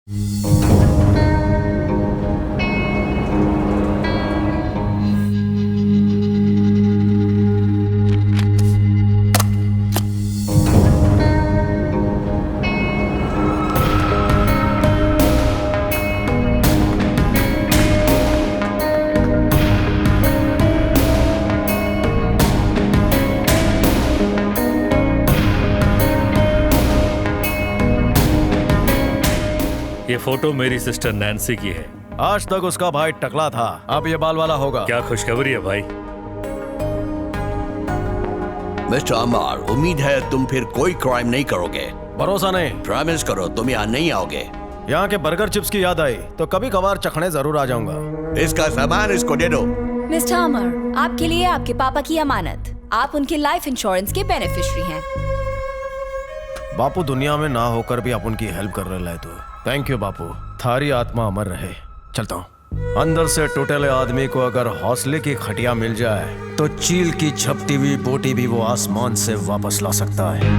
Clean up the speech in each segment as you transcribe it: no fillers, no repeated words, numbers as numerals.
ये फोटो मेरी sister Nancy की है। आज तक उसका भाई टकला था, अब ये बाल वाला होगा। क्या खुशखबरी है भाई। मिस्टर अमर, उम्मीद है तुम फिर कोई क्राइम नहीं करोगे। भरोसा नहीं। प्रॉमिस करो तुम यहाँ नहीं आओगे। यहाँ के बर्गर चिप्स की याद आई तो कभी कभार चखने जरूर आ जाऊंगा। इसका सामान इसको दे दो। मिस्टर अमर, आपके लिए आपके पापा की अमानत। आप उनके लाइफ इंश्योरेंस के बेनिफिशियरी हैं। बापू दुनिया में ना होकर भी आप उनकी हेल्प कर रहे हैं तो थैंक यू बापू। थारी आत्मा अमर रहे। चलता हूँ। अंदर से टूटे आदमी को अगर हौसले की खटिया मिल जाए तो चील की झपटी हुई बोटी भी वो आसमान से वापस ला सकता है।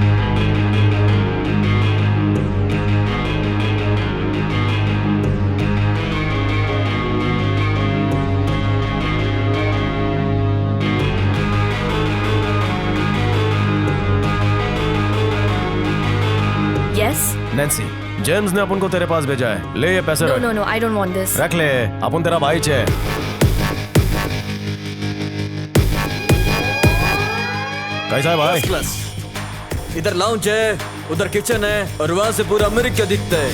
नैन्सी, जेम्स ने अपन को तेरे पास भेजा है। ले ये पैसे। No, I don't want this. रख ले, अपन तेरा भाई छे। कैसा है भाई? क्लास। इधर लाउंज है, उधर किचन है और वहाँ से पूरा अमेरिका दिखता है।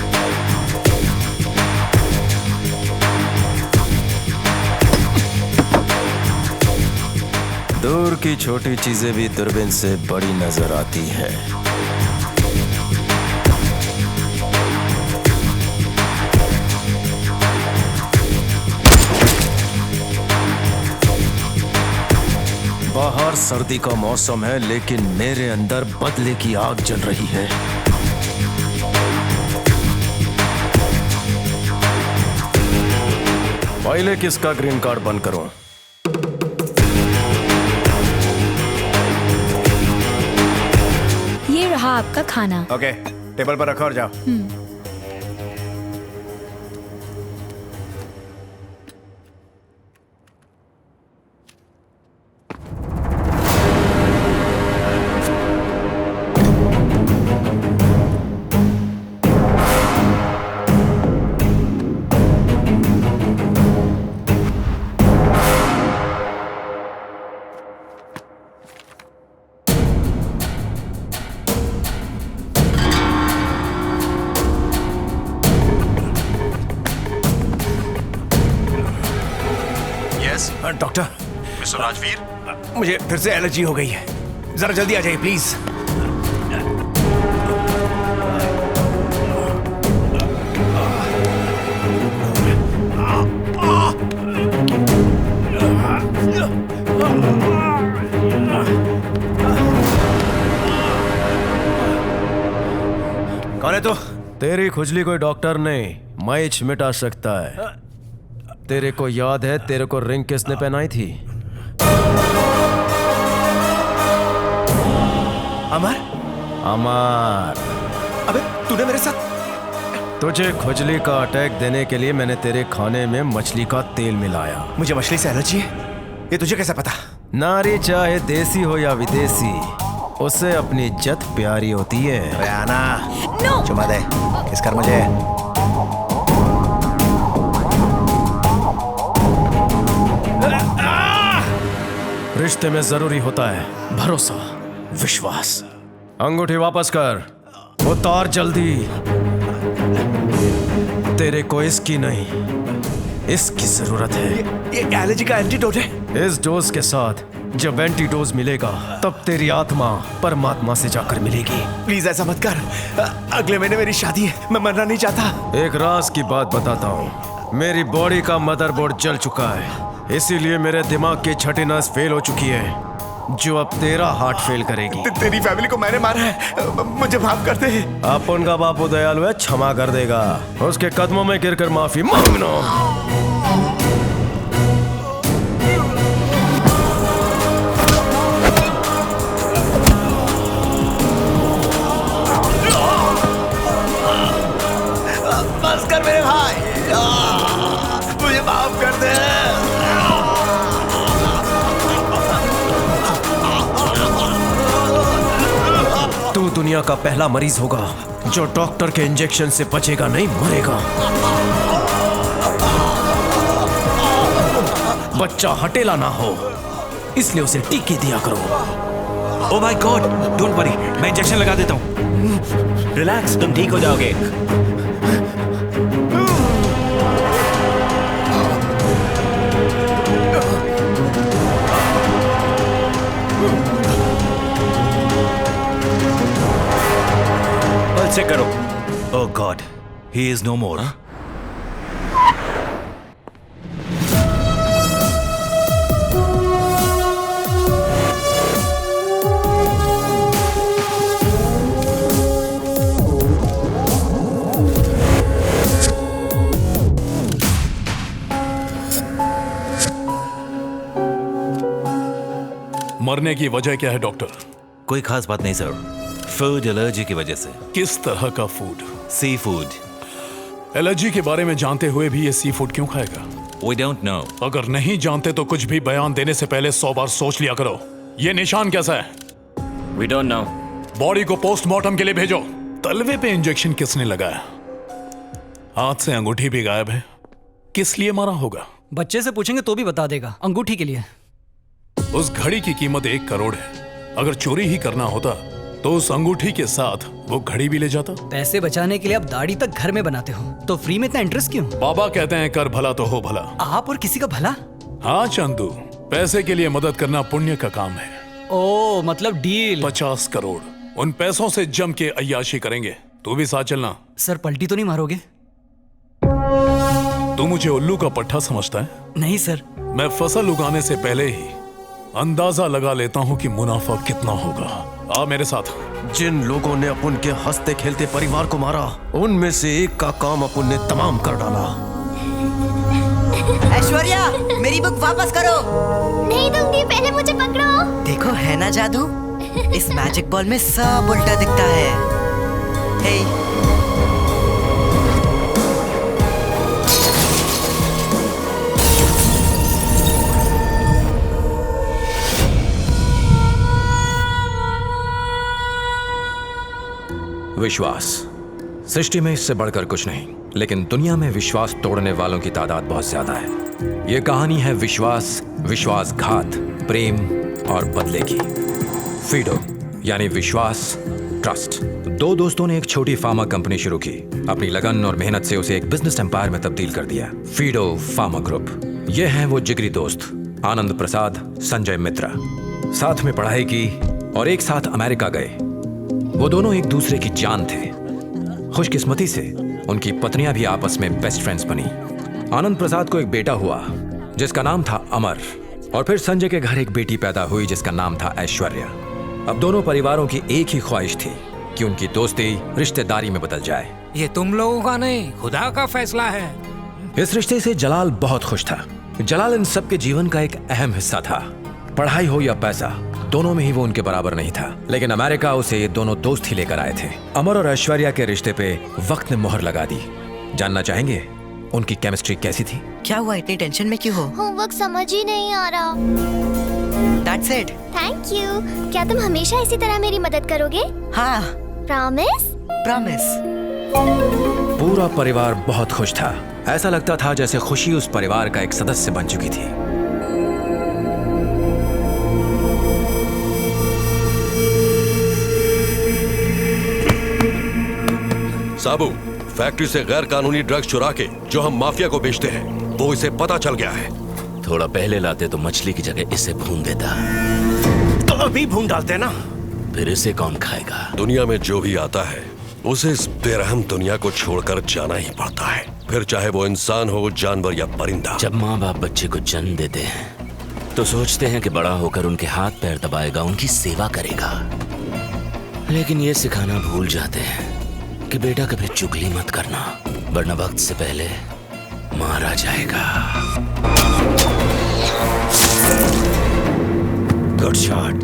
दूर की छोटी चीजें भी दूरबीन से बड़ी नजर आती है। बाहर सर्दी का मौसम है लेकिन मेरे अंदर बदले की आग जल रही है। पहले किसका ग्रीन कार्ड बंद करूं? ये रहा आपका खाना। ओके, टेबल पर रखो और जाओ। डॉक्टर। मिस्टर राजवीर, मुझे फिर से एलर्जी हो गई है, जरा जल्दी आ जाइए प्लीज। कौन है तू? तेरी खुजली कोई डॉक्टर नहीं, मैच मिटा सकता है। तेरे को याद है तेरे को रिंग किसने पहनाई थी? अमर। अमर, अबे तूने मेरे साथ। तुझे खुजली का अटैक देने के लिए मैंने तेरे खाने में मछली का तेल मिलाया। मुझे मछली से एलर्जी है, ये तुझे कैसे पता? नारी चाहे देसी हो या विदेशी, उसे अपनी इज्जत प्यारी होती है। रयाना, No! चुमा दे, किस कर मुझे। रिश्ते में जरूरी होता है भरोसा, विश्वास। अंगूठी वापस कर, उतार जल्दी। तेरे को इसकी नहीं, इसकी जरूरत है। ये एलर्जी का एंटीडोट है। इस डोज के साथ जब एंटीडोज मिलेगा तब तेरी आत्मा परमात्मा से जाकर मिलेगी। प्लीज ऐसा मत कर, अगले महीने मेरी शादी है, मैं मरना नहीं चाहता। एक राज की बात बताता हूँ, मेरी बॉडी का मदरबोर्ड जल चुका है, इसीलिए मेरे दिमाग की छठी नस फेल हो चुकी है, जो अब तेरा हार्ट फेल करेगी। तेरी फैमिली को मैंने मारा है, मुझे माफ कर दे। अपन का बापू दयालु है, क्षमा कर देगा। उसके कदमों में गिरकर माफी मांगना। बस कर। दुनिया का पहला मरीज होगा जो डॉक्टर के इंजेक्शन से बचेगा नहीं, मरेगा। बच्चा हटेला ना हो, इसलिए उसे टीके दिया करो। Oh my God, don't worry, मैं इंजेक्शन लगा देता हूँ। रिलैक्स, तुम ठीक हो जाओगे। चेक करो। ओह गॉड, ही इज नो मोर। मरने की वजह क्या है डॉक्टर? कोई खास बात नहीं सर, फूड एलर्जी की वजह से। किस तरह का फूड? Sea food. एलर्जी के बारे में जानते हुए भी ये सी फूड क्यों खाएगा? We don't know. अगर नहीं जानते तो कुछ भी बयान देने से पहले 100 बार सोच लिया करो। ये निशान कैसा है? We don't know. बॉडी को पोस्टमार्टम के लिए भेजो। तलवे पे इंजेक्शन किसने लगाया? हाथ से अंगूठी भी गायब है। किस लिए मारा होगा? बच्चे से पूछेंगे तो भी बता देगा, अंगूठी के लिए। उस घड़ी की कीमत 1 करोड़ है। अगर चोरी ही करना होता तो उस अंगूठी के साथ वो घड़ी भी ले जाता। पैसे बचाने के लिए आप दाढ़ी तक घर में बनाते हो, तो फ्री में इतना इंटरेस्ट क्यों? बाबा कहते हैं कर भला तो हो भला। आप और किसी का भला? हाँ चंदू, पैसे के लिए मदद करना पुण्य का काम है। ओ मतलब डील। 50 करोड़, उन पैसों से जम के अय्याशी करेंगे। तू भी साथ चलना। सर पलटी तो नहीं मारोगे? तू मुझे उल्लू का पट्टा समझता है? नहीं सर। मैं फसल उगाने से पहले ही अंदाजा लगा लेता हूँ कि मुनाफा कितना होगा। आ मेरे साथ। जिन लोगों ने अपन के हंसते खेलते परिवार को मारा, उनमें से एक का काम अपन ने तमाम कर डाला। ऐश्वर्या, मेरी बुक वापस करो। नहीं दूंगी, पहले मुझे पकड़ो। देखो है ना जादू, इस मैजिक बॉल में सब उल्टा दिखता है। हे विश्वास सृष्टि में इससे बढ़कर कुछ नहीं, लेकिन दुनिया में विश्वास तोड़ने वालों की तादाद बहुत ज्यादा है। यह कहानी है विश्वास, विश्वासघात, प्रेम और बदले की। फीडो यानी विश्वास, ट्रस्ट। 2 दोस्तों ने एक छोटी फार्मा कंपनी शुरू की। अपनी लगन और मेहनत से उसे एक बिजनेस एम्पायर में तब्दील कर दिया, फीडो फार्मा ग्रुप। ये हैं वो जिगरी दोस्त आनंद प्रसाद, संजय मित्रा। साथ में पढ़ाई की और एक साथ अमेरिका गए। वो दोनों एक दूसरे की जान थे। खुशकिस्मती से उनकी पत्नियां भी आपस में बेस्ट फ्रेंड्स बनी। आनंद प्रसाद को एक बेटा हुआ जिसका नाम था अमर, और फिर संजय के घर एक बेटी पैदा हुई जिसका नाम था ऐश्वर्या। अब दोनों परिवारों की एक ही ख्वाहिश थी कि उनकी दोस्ती रिश्तेदारी में बदल जाए। ये तुम लोगों का नहीं, खुदा का फैसला है। इस रिश्ते से जलाल बहुत खुश था। जलाल इन सबके जीवन का एक अहम हिस्सा था। पढ़ाई हो या पैसा, दोनों में ही वो उनके बराबर नहीं था। लेकिन अमेरिका उसे ये दोनों दोस्त ही लेकर आए थे। अमर और ऐश्वर्या के रिश्ते पे वक्त ने मोहर लगा दी। जानना चाहेंगे उनकी केमिस्ट्री कैसी थी? क्या हुआ, इतनी टेंशन में क्यों हो? होमवर्क समझ ही नहीं आ रहा। That's it. Thank you. क्या तुम हमेशा इसी तरह मेरी मदद करोगे? हाँ। प्रॉमिस? प्रॉमिस। पूरा परिवार बहुत खुश था। ऐसा लगता था जैसे खुशी उस परिवार का एक सदस्य बन चुकी थी। साबू, फैक्ट्री से गैर कानूनी ड्रग्स चुरा के जो हम माफिया को बेचते हैं, वो इसे पता चल गया है। थोड़ा पहले लाते तो मछली की जगह इसे भून देता। तो अभी भून डालते ना। फिर इसे कौन खाएगा? दुनिया में जो भी आता है उसे इस बेरहम दुनिया को छोड़कर जाना ही पड़ता है, फिर चाहे वो इंसान हो, जानवर या परिंदा। जब माँ बाप बच्चे को जन्म देते हैं तो सोचते हैं कि बड़ा होकर उनके हाथ पैर दबाएगा, उनकी सेवा करेगा। लेकिन ये सिखाना भूल जाते हैं कि बेटा कभी चुगली मत करना, वरना वक्त से पहले मारा जाएगा। Good shot.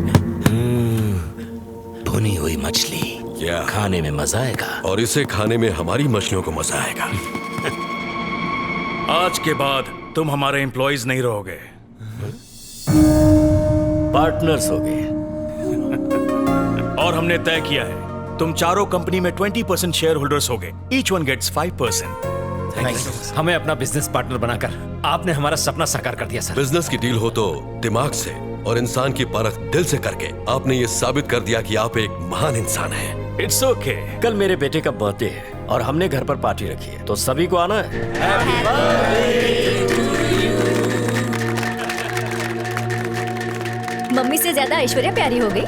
भुनी हुई मछली खाने में मजा आएगा, और इसे खाने में हमारी मछलियों को मजा आएगा। आज के बाद तुम हमारे एम्प्लॉइज नहीं रहोगे, पार्टनर्स होगे। और हमने तय किया है तुम चारों कंपनी में 20% शेयर होल्डर्स होगे। Each one gets 5%। हमें अपना बिजनेस पार्टनर बनाकर आपने हमारा सपना साकार कर दिया सर। बिजनेस की डील हो तो दिमाग से और इंसान की परख दिल से करके आपने ये साबित कर दिया कि आप एक महान इंसान हैं। It's okay. कल मेरे बेटे का बर्थडे है और हमने घर पर पार्टी रखी है, तो सभी को आना है। मम्मी से ज्यादा ऐश्वर्या प्यारी हो गई।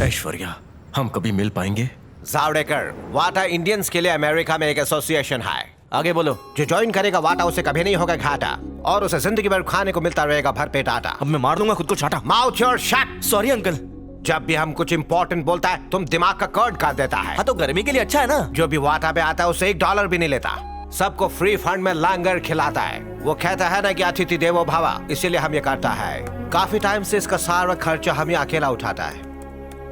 ऐश्वर्या, हम कभी मिल पाएंगे? जावड़ेकर, वाटा इंडियंस के लिए अमेरिका में एक एसोसिएशन है। आगे बोलो। जो ज्वाइन करेगा वाटा उसे कभी नहीं होगा घाटा और उसे जिंदगी भर खाने को मिलता रहेगा भरपेट आटा। अब मैं मार दूंगा खुद को चाटा। Mouth your shut. Sorry uncle. जब भी हम कुछ इंपॉर्टेंट बोलता है तुम दिमाग का कर्ड काट देता है। हाँ तो गर्मी के लिए अच्छा है ना। जो भी वाटा पे आता है उसे $1 भी नहीं लेता, सबको फ्री फंड में लांगर खिलाता है। वो कहता है ना कि अतिथि देवो भव, इसीलिए हम ये करता है। काफी टाइम से इसका सारा खर्चा हमें अकेला उठाता है,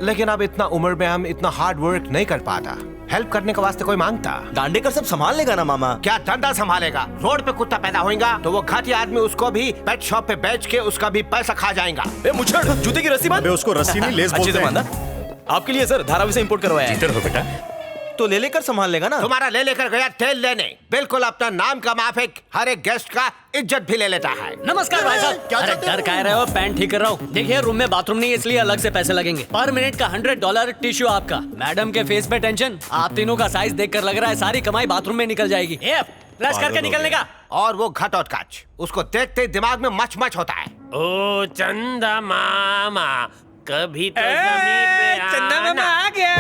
लेकिन अब इतना उम्र में हम इतना हार्ड वर्क नहीं कर पाता। हेल्प करने के वास्ते कोई मांगता। दांडेकर सब संभाल लेगा ना मामा। क्या डंडा संभालेगा? रोड पे कुत्ता पैदा होगा तो वो घाटी आदमी उसको भी पेट शॉप पे बेच के उसका भी पैसा खा जाएगा। मुझे जूते की रस्सी बांध। उसको रस्सी नहीं, लेस बोलते हैं। आपके लिए सर धारावी से इंपोर्ट करवाया है। इधर हो बेटा। तो ले लेकर संभाल लेगा ना। तुम्हारा ले लेकर गया तेल लेने, बिल्कुल अपना नाम का माफिक हर एक गेस्ट का इज्जत भी ले लेता है। नमस्कार भाई साहब। अरे डर कह रहे हो? पैंट ठीक कर रहा हूँ। देखिए रूम में बाथरूम नहीं है इसलिए अलग से पैसे लगेंगे। पर मिनट का $100 टिश्यू आपका। मैडम के फेस पे टेंशन। आप तीनों का साइज देखकर लग रहा है सारी कमाई बाथरूम में निकल जाएगी। फ्लैश करके निकलने का। और वो घटोट काच, उसको देखते ही दिमाग में मच मच होता है। ओ चंदा मामा, कभी तो ज़मीन पे चंदा मामा आ गया।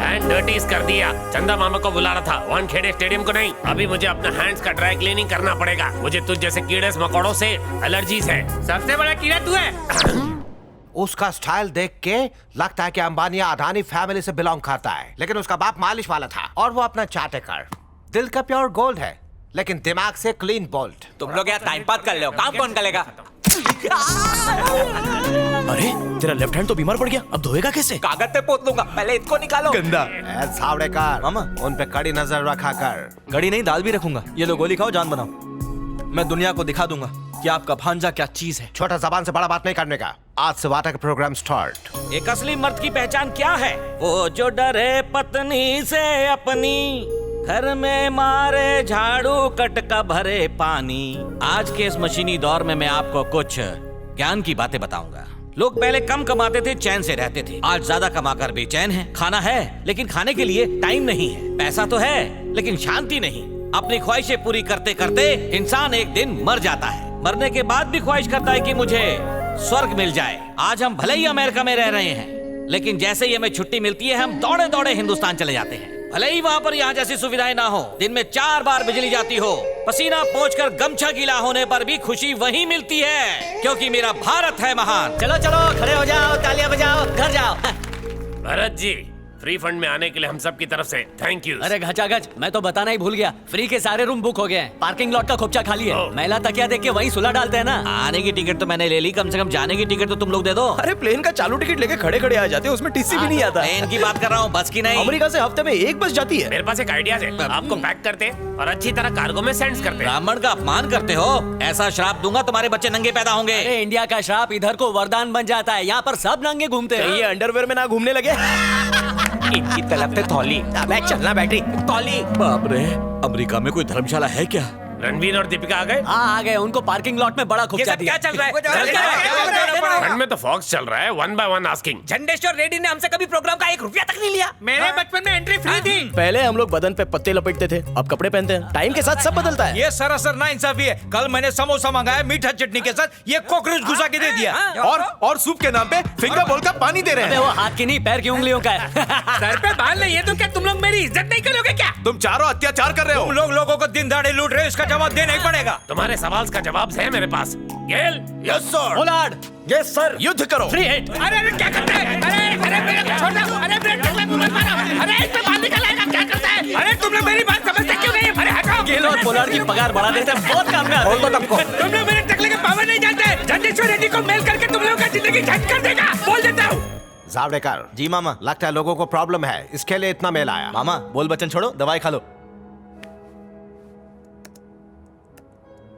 हैंड डर्टीज कर दिया। चंदा मामा को बुला रहा था, वानखेड़े स्टेडियम को नहीं। अभी मुझे अपने हैंड्स का ड्राई क्लीनिंग करना पड़ेगा। मुझे तुझ जैसे कीड़े मकोड़ों से एलर्जीज है। सबसे बड़ा कीड़ा तू है। उसका स्टाइल देख के लगता है कि अंबानी अडानी फैमिली से बिलोंग करता है, लेकिन उसका बाप मालिश वाला था और वो अपना चाटेकर। दिल का प्योर गोल्ड है, लेकिन दिमाग से क्लीन बोल्ट। तुम लोग यार टाइम पास कर ले, काम कौन करेगा? अरे तेरा लेफ्ट हैंड तो बीमार पड़ गया, अब धोएगा कैसे? कागज पे पोत लूंगा, पहले इसको निकालो। गंदा। सावड़ेकर मामा, उन पे कड़ी नजर रखा कर। कड़ी नहीं, दाल भी रखूंगा। ये लो गोली खाओ, जान बनाओ। मैं दुनिया को दिखा दूंगा कि आपका भांजा क्या चीज है। छोटा जबान से बड़ा बात नहीं करने का। आज से वाटा का प्रोग्राम स्टार्ट। एक असली मर्द की पहचान क्या है? वो जो डरे पत्नी से अपनी, घर में मारे झाड़ू कटका भरे पानी। आज के इस मशीनी दौर में मैं आपको कुछ ज्ञान की बातें बताऊंगा। लोग पहले कम कमाते थे, चैन से रहते थे। आज ज्यादा कमाकर बेचैन हैं। खाना है लेकिन खाने के लिए टाइम नहीं है। पैसा तो है लेकिन शांति नहीं। अपनी ख्वाहिशें पूरी करते करते इंसान एक दिन मर जाता है। मरने के बाद भी ख्वाहिश करता है कि मुझे स्वर्ग मिल जाए। आज हम भले ही अमेरिका में रह रहे हैं, लेकिन जैसे ही हमें छुट्टी मिलती है हम दौड़े दौड़े हिंदुस्तान चले जाते हैं। भले ही वहाँ पर यहाँ जैसी सुविधाएं ना हो, दिन में 4 बार बिजली जाती हो, पसीना पोंछकर गमछा गीला होने पर भी खुशी वही मिलती है, क्योंकि मेरा भारत है महान। चलो चलो खड़े हो जाओ, तालियां बजाओ, घर जाओ। भरत जी, फ्री फंड में आने के लिए हम सब की तरफ से थैंक यू। अरे घचाघच, मैं तो बताना ही भूल गया। फ्री के सारे रूम बुक हो गए हैं। पार्किंग लॉट का खोपचा खाली है। महिला तकिया देख के वहीं सुला डालते हैं ना। आने की टिकट तो मैंने ले ली, कम से कम जाने की टिकट तो तुम लोग दे दो। अरे प्लेन का चालू टिकट लेके खड़े खड़े आ जाते हैं, उसमें टीसी भी नहीं आता। प्लेन की बात कर रहा हूँ, बस की नहीं। अमेरिका से हफ्ते में 1 बस जाती है। मेरे पास एक आइडिया है, आपको पैक करते और अच्छी तरह कार्गो में सेंड करते। ब्राह्मण का अपमान करते हो, ऐसा श्राप दूंगा तुम्हारे बच्चे नंगे पैदा होंगे। अरे इंडिया का श्राप इधर को वरदान बन जाता है। यहाँ पर सब नंगे घूमते हैं। ये अंडरवेयर में ना घूमने लगे। इनकी तलब पे थौली, चलना बैटरी थौली। बाप रे, अमेरिका में कोई धर्मशाला है क्या? रणवीर और दीपिका आ गए? हाँ आ गए। उनको पार्किंग लॉट में बड़ा खोपचा दिया। क्या चल रहा है? ठंड में तो फॉक्स चल रहा है, 1 by 1 आस्किंग। झंडेश्वर रेड्डी ने हमसे कभी प्रोग्राम का 1 रुपया तक नहीं लिया। मेरे बचपन में एंट्री फ्री थी। पहले हम लोग बदन पे पत्ते लपेटते थे, अब कपड़े पहनते हैं। टाइम के साथ सब बदलता है। ये सरासर नाइंसाफी है। कल मैंने समोसा मंगाया मीठा चटनी के साथ, ये कॉकरोच घुसा के दे दिया। और सूप के नाम पे फिंगर बोल का पानी दे रहे हैं। वो हाथ की नहीं, पैर की उंगलियों का है। सर पे बाल नहीं है तो क्या तुम लोग मेरी इज्जत नहीं करोगे क्या? तुम चारों अत्याचार कर रहे हो। तुम लोग लोगों को दिन दहाड़े लूट रहे हो, इसका जवाब देना ही पड़ेगा। तुम्हारे सवाल का जवाब है मेरे पास। Gayle. Yes sir. Pollard. Yes sir. युद्ध करो। Free hit. अरे क्या करते हैं? अरे मेरे को छोड़ दो। अरे ब्रेक मत मारो। अरे इसमें बाल निकलेगा, क्या करते हैं? अरे तुम लोग मेरी बात समझते क्यों नहीं? अरे हटाओ। गेल और पोलार्ड की पगार बढ़ा देते हैं, बहुत काम में आते हैं। तुम लोग मेरे टकले के पावर नहीं जानते। जगदीश्वर रेड्डी को मेल करके तुम लोगों का जिंदगी झंड कर देगा, बोल देता हूँ। जावड़ेकर जी मामा। लगता है लोगों को प्रॉब्लम है, इसके लिए इतना मेल आया। मामा बोल बच्चन छोड़ो, दवाई खा लो।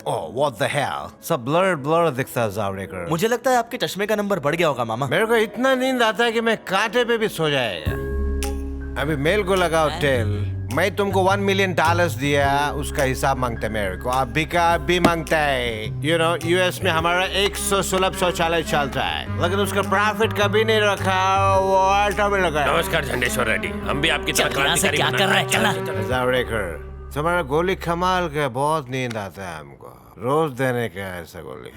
ओह व्हाट द हेल, सब ब्लर दिखता है जावड़ेकर। मुझे लगता है आपके चश्मे का नंबर बढ़ गया होगा मामा। मेरे को इतना नींद आता है कि मैं कांटे पे भी सो जाएगा। अभी मेल को लगाओ टेल। मैं तुमको $1 मिलियन दिया, उसका हिसाब मांगते मेरे को। अभी का अभी मांगता है। यू नो यूएस में हमारा 100 सुलभ शौचालय चलता है, लेकिन उसका प्रॉफिट कभी नहीं रखा, वो ऑटो में लगा। नमस्कार झंडेश्वर रेड्डी, हम भी आपकी तरह क्रांतिकारी क्या कर रहा है? चला। जावड़ेकर तुम्हारा गोली कमाल का, बहुत नींद आता है हमको। रोज देने का ऐसा गोली।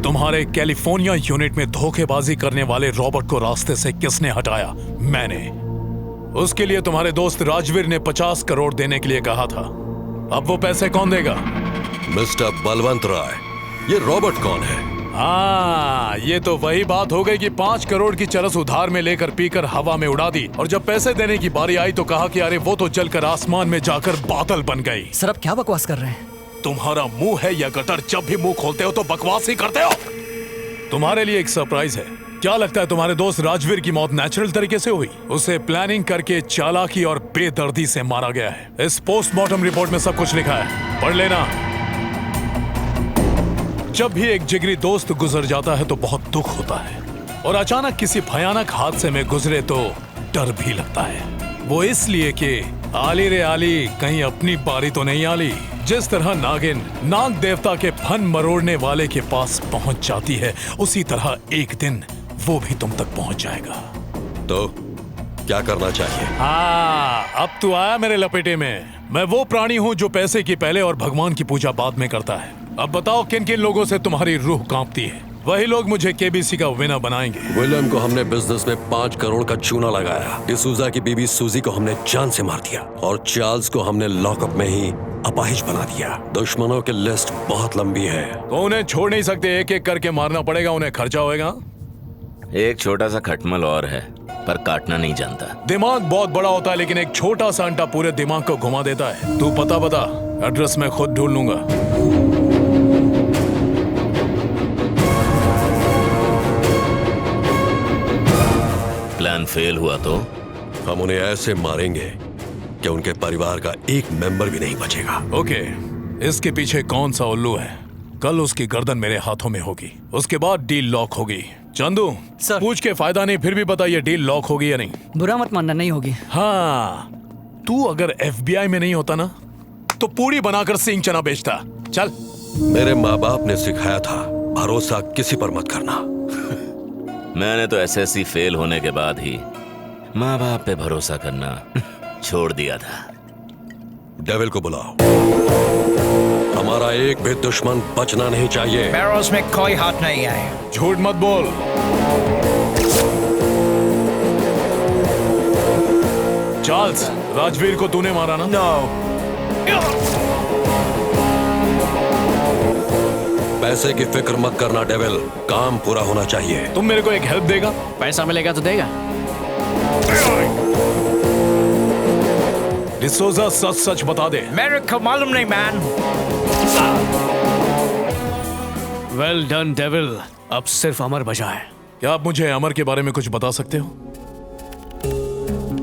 तुम्हारे कैलिफोर्निया यूनिट में धोखेबाजी करने वाले रॉबर्ट को रास्ते से किसने हटाया? मैंने। उसके लिए तुम्हारे दोस्त राजवीर ने 50 करोड़ देने के लिए कहा था। अब वो पैसे कौन देगा? मिस्टर बलवंत राय, ये रॉबर्ट कौन है? हाँ, ये तो वही बात हो गई कि 5 करोड़ की चरस उधार में लेकर पीकर हवा में उड़ा दी, और जब पैसे देने की बारी आई तो कहा कि अरे वो तो जलकर आसमान में जाकर बादल बन गई। सर अब क्या बकवास कर रहे हैं? तुम्हारा मुंह है या गटर, जब भी मुंह खोलते हो तो बकवास ही करते हो। तुम्हारे लिए एक सरप्राइज है। क्या लगता है तुम्हारे दोस्त राजवीर की मौत नेचुरल तरीके से हुई? उसे प्लानिंग करके चालाकी और बेदर्दी से मारा गया है। इस पोस्टमार्टम रिपोर्ट में सब कुछ लिखा है, पढ़ लेना। जब भी एक जिगरी दोस्त गुजर जाता है तो बहुत दुख होता है, और अचानक किसी भयानक हादसे में गुजरे तो डर भी लगता है। वो इसलिए कि आली रे आली, कहीं अपनी बारी तो नहीं आली। जिस तरह नागिन नाग देवता के फन मरोड़ने वाले के पास पहुंच जाती है, उसी तरह एक दिन वो भी तुम तक पहुंच जाएगा। तो क्या करना चाहिए? हाँ, अब तू आया मेरे लपेटे में। मैं वो प्राणी हूँ जो पैसे की पहले और भगवान की पूजा बाद में करता है। अब बताओ किन किन लोगों से तुम्हारी रूह कांपती है? वही लोग मुझे केबीसी का विनर बनाएंगे। विलियम को हमने बिजनेस में 5 करोड़ का चूना लगाया। डिसूजा की बीबी सूजी को हमने जान से मार दिया, और चार्ल्स को हमने लॉकअप में ही अपाहिज बना दिया। दुश्मनों की लिस्ट बहुत लंबी है, तो उन्हें छोड़ नहीं सकते, एक एक करके मारना पड़ेगा, उन्हें खर्चा होएगा। एक छोटा सा खटमल और है, पर काटना नहीं जानता। दिमाग बहुत बड़ा होता है, लेकिन एक छोटा सा अंटा पूरे दिमाग को घुमा देता है। तू पता बता, एड्रेस मैं खुद ढूंढ लूंगा। प्लान फेल हुआ तो हम उन्हें ऐसे मारेंगे कि उनके परिवार का एक मेंबर भी नहीं बचेगा। ओके, इसके पीछे कौन सा उल्लू है? कल उसकी गर्दन मेरे हाथों में होगी, उसके बाद डील लॉक होगी। चंदू सर, पूछ के फायदा नहीं, फिर भी बताइए डील लॉक होगी या नहीं? बुरा मत मानना, नहीं होगी। हाँ, तू अगर FBI में नहीं होता ना तो पूरी बनाकर सिंह चना बेचता। चल। मेरे माँ बाप ने सिखाया था, भरोसा किसी पर मत करना। मैंने तो SSC फेल होने के बाद ही माँ बाप पे भरोसा करना छोड़ दिया था। डेविल को बुलाओ, हमारा एक भी दुश्मन बचना नहीं चाहिए। बैरोस में कोई हाथ नहीं है। झूठ मत बोल। चार्ल्स, राजवीर को तूने मारा ना? नो। पैसे की फिक्र मत करना डेविल, काम पूरा होना चाहिए। तुम मेरे को एक हेल्प देगा? पैसा मिलेगा तो देगा। डिसोजा सच सच बता दे। मेरे को मालूम नहीं मैन। वेल डन डेविल, अब सिर्फ अमर बचा है। क्या आप मुझे अमर के बारे में कुछ बता सकते हो?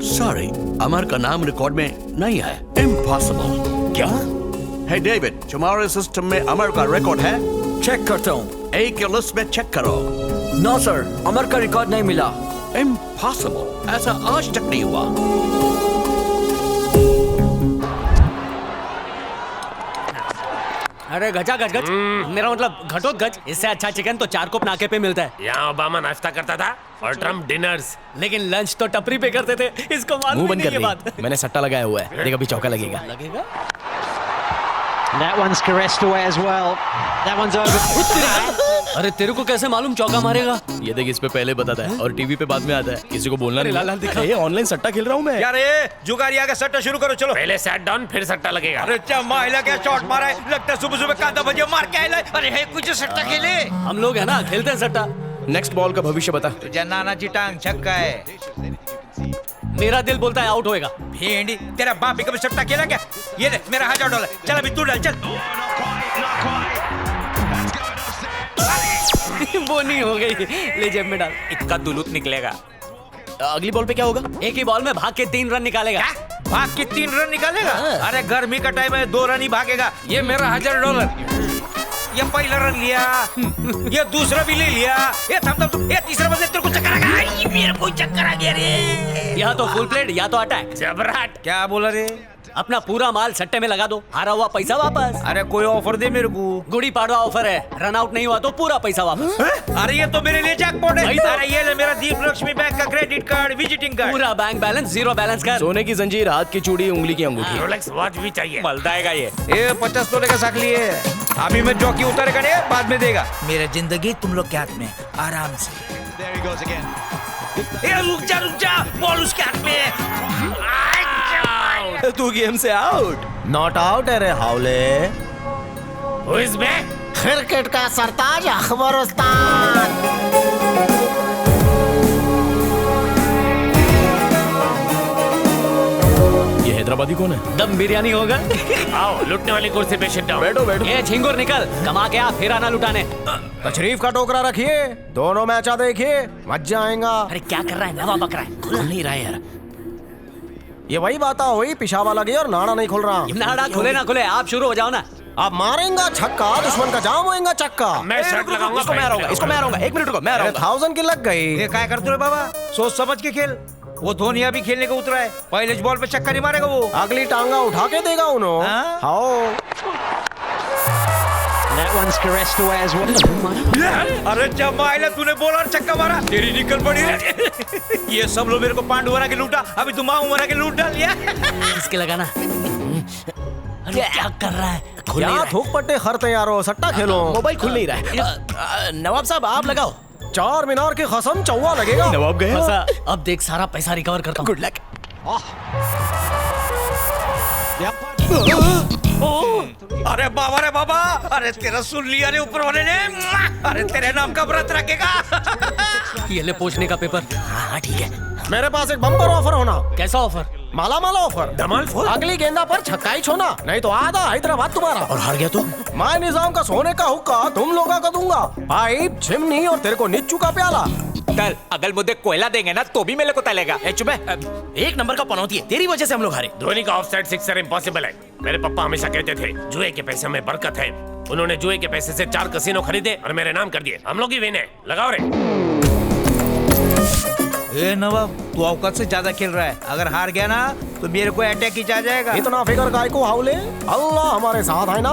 सॉरी, अमर का नाम रिकॉर्ड में नहीं है। इम्पॉसिबल। क्या? हे डेविड, तुम्हारे सिस्टम में अमर का रिकॉर्ड है? चेक करता हूँ। एक लिस्ट में चेक करो। नो सर, अमर का रिकॉर्ड नहीं मिला। इम्पॉसिबल, ऐसा आज तक नहीं हुआ। अरे गजा गज गज, मेरा मतलब घटोत्कच। इससे अच्छा चिकन तो 4 कोप नाके पे मिलता है। यहाँ ओबामा नाश्ता करता था और ट्रम्प डिनर्स। लेकिन लंच तो टपरी पे करते थे, इसको मालूम मुंह नहीं बंद ये कर बात। दे। मैंने सट्टा लगाया हुआ है, देख अभी चौका लगेगा। लगेगा? That one's caressed away as well. That one's over. अरे तेरे को कैसे मालूम चौका मारेगा? ये देख, इस पे पहले बताता है और टीवी पे बाद में आता है, किसी को बोलना नहीं। लाल दिखा। ये ऑनलाइन सट्टा खेल रहा हूँ मैं। यार ये जुगारी आगे सट्टा शुरू करो, चलो। पहले सेट डाउन फिर सट्टा लगेगा। अरे महिला क्या शॉट मारा है, लगता है सुबह सुबह कांदा भजिया मार के आए। अरे है कुछ सट्टा खेले। हम लोग है ना, खेलते हैं सट्टा। नेक्स्ट बॉल का भविष्य बता। तुझे नाना जी टांग छक्का है। मेरा दिल बोलता है आउट होएगा। भेंडी, तेरा बाप भी कभी सट्टा खेला क्या? ये ले मेरा $1000। चल अभी तू डाल, चल। वो नहीं हो गई, ले जेब में डाल। इक्का दुलूत निकलेगा। अगली बॉल पे क्या होगा? एक ही बॉल में भाग के 3 रन निकालेगा। भाग के 3 रन निकालेगा? अरे गर्मी का टाइम है, 2 रन ही भागेगा। ये मेरा $1000। ये पहला रन लिया, ये दूसरा भी ले लिया। ये थम थम, ये तीसरा बदले तेरे को चक्कर आ गया। मेरे को चक्कर आ गया रे। या तो फुल प्लेट या तो अटैक। जबराट। क्या बोला रे? अपना पूरा माल सट्टे में लगा दो, हारा हुआ पैसा वापस। अरे कोई ऑफर दे मेरे को। गुड़ी पाड़वा ऑफर है, रन आउट नहीं हुआ तो पूरा पैसा वापस। अरे ये तो मेरे लिए जैकपॉट है। तो। अरे ये ले मेरा दीप लक्ष्मी बैंक का क्रेडिट कार्ड, विजिटिंग कार्ड। पूरा बैंक बैलेंस, 0 बैलेंस कर। सोने की जंजीर, हाथ की चूड़ी, उंगली की अंगूठी। रोलेक्स वॉच भी चाहिए। मलदाएगा ये 50 तोले का साकली है। अभी मैं जॉकी उतारेगा नहीं, बाद में देगा। मेरा जिंदगी तुम लोग के हाथ में, आराम से। रुक जा, बॉल उसके हाथ में है। तू गेम से आउट। नॉट आउट है रे हावले। Who is back? क्रिकेट का सरताज अखबर उस्ताद। ये हैदराबादी कौन है? दम बिरयानी होगा। आओ लुटने वाली कुर्सी पे सिट डाउन। बैठो बैठो। ये झिंगुर निकल, कमा के आ, फिर आना लुटाने। तशरीफ का टोकरा रखिए, दोनों मैचा देखिए, मजा आएगा। अरे क्या कर रहा है, नवा बकरा है, खुल नहीं रहा है यार। ये वही बात हुई, पिशावा लगी और नाड़ा नहीं खुल रहा। नाड़ा खुले ना खुले, आप शुरू हो जाओ ना। आप मारेंगा छक्का, दुश्मन का जाम होएगा चक्का। मैं शर्ट लगाऊंगा। इसको मैं हराऊंगा, इसको मैं हराऊंगा। 1 मिनट रुको, मैं हराऊंगा। 1000 की लग गई। ये क्या करते हो बाबा? सोच समझ के खेल। वो धोनिया भी खेलने को उतरा है, पहले बॉल पे चक्का नहीं मारेगा वो। अगली टांगा उठा के देगा उन्होंने। हाँ। अरे जमाइला, तूने बोला चक्का मारा, तेरी निकल पड़ी। ये सब लोग मेरे को पांडु बना के लूटा, अभी तुम माऊ बना के लूट डाल लिया। किसके लगाना? अरे क्या कर रहा है? क्या थूक पट्टे खरते यारो, सट्टा खेलो। मोबाइल खुल नहीं रहा है। नवाब साहब आप लगाओ। 4 मीनार की कसम चौवा लगेगा। नवाब गए। अब देख, सारा पैसा रिकवर करता हूँ। Good luck. अरे बाबा रे बाबा, अरे तेरा सुन लिया रे ऊपर वाले ने। अरे तेरे नाम का व्रत रखेगा। ये ले पूछने का पेपर। हाँ ठीक है। मेरे पास एक बम्पर ऑफर होना। कैसा ऑफर? माला माला ऑफर। धमाल फोड़। अगली गेंदा पर छक्का ही छोना, नहीं तो आधा हैदराबाद तुम्हारा। और हार गया तो? मैं निजाम का सोने का हुक्का तुम लोगों का दूंगा। पाइप, चिमनी और तेरे को नीचू का प्याला। कल अगल मुद्दे कोयला देंगे ना तो भी मेरे को तलेगा। चुप है, 1 नंबर का पनौती है, तेरी वजह से हम लोग हारे। धोनी का ऑफसाइड सिक्सर इम्पॉसिबल है। मेरे पापा हमेशा कहते थे जुए के पैसे में बरकत है। उन्होंने जुए के पैसे से 4 कसिनो खरीदे और मेरे नाम कर दिए। हम लोग ही विन है, लगाओ रे। ए नवाब, तू औकात से ज्यादा खेल रहा है। अगर हार गया ना तो मेरे को अटैक ही आ जाएगा। इतना फिकर गाय को हावले, अल्लाह हमारे साथ है ना।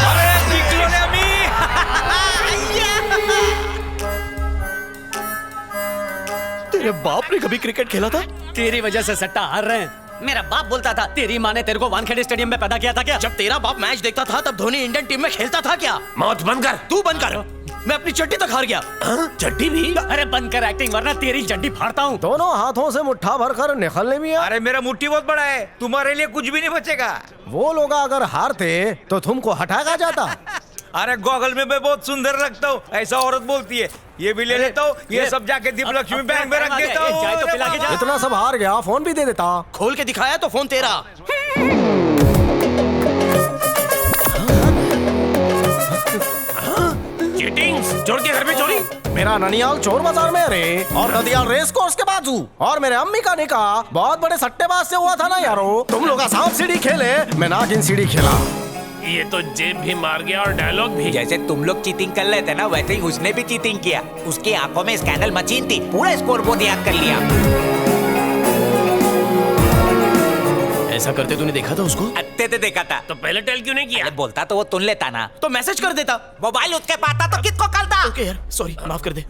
अरे निकलो रे अम्मी। तेरे बाप ने कभी क्रिकेट खेला था? तेरी वजह से सट्टा हार रहे हैं। मेरा बाप बोलता था, तेरी माँ ने तेरे को वानखेड़े स्टेडियम में पैदा किया था क्या? जब तेरा बाप मैच देखता था तब धोनी इंडियन टीम में खेलता था क्या? मौत बंद कर। तू बंद कर। मैं अपनी चड्डी तक हार गया। चड्डी भी? अरे बंद कर एक्टिंग, वरना तेरी चड्डी फाड़ता हूँ। दोनों हाथों से मुट्ठा भर कर निकलने भी है। अरे मेरा मुट्ठी बहुत बड़ा है, तुम्हारे लिए कुछ भी नहीं बचेगा। वो लोग अगर हारते तो तुमको हटाया जाता। अरे गॉगल में मैं बहुत सुंदर लगता हूँ, ऐसा औरत बोलती है। ये भी ले लेता हूँ, ये सब जाके दीप लक्ष्मी बैंक में रख देता हूँ। इतना सब हार गया, फोन भी दे देता। खोल के दिखाया तो फोन तेरा। चीटिंग, चोर के घर में चोरी। मेरा ननियाल चोर बाजार में रे, और नदियाल रेस कोर्स के बाजू, और मेरे अम्मी का निकाह बहुत बड़े सट्टेबाज से हुआ था ना यारो। तुम लोग सांप सीढ़ी खेले, मैं नागिन सीढ़ी खेला। ये तो जेब भी मार गया और डायलॉग भी। जैसे तुम लोग चीटिंग कर रहे थे ना, वैसे ही उसने भी चीटिंग किया। उसकी आंखों में स्कैंडल मशीन थी, पूरा स्कोर बोर्ड याद कर लिया। ऐसा करते तूने देखा था उसको? अत्ते ते देखा था। तो पहले टेल क्यों नहीं किया? बोलता तो वो तुन लेता ना, तो मैसेज कर देता। मोबाइल उसके पास था तो किसको करता? ओके यार, सॉरी, माफ कर दे।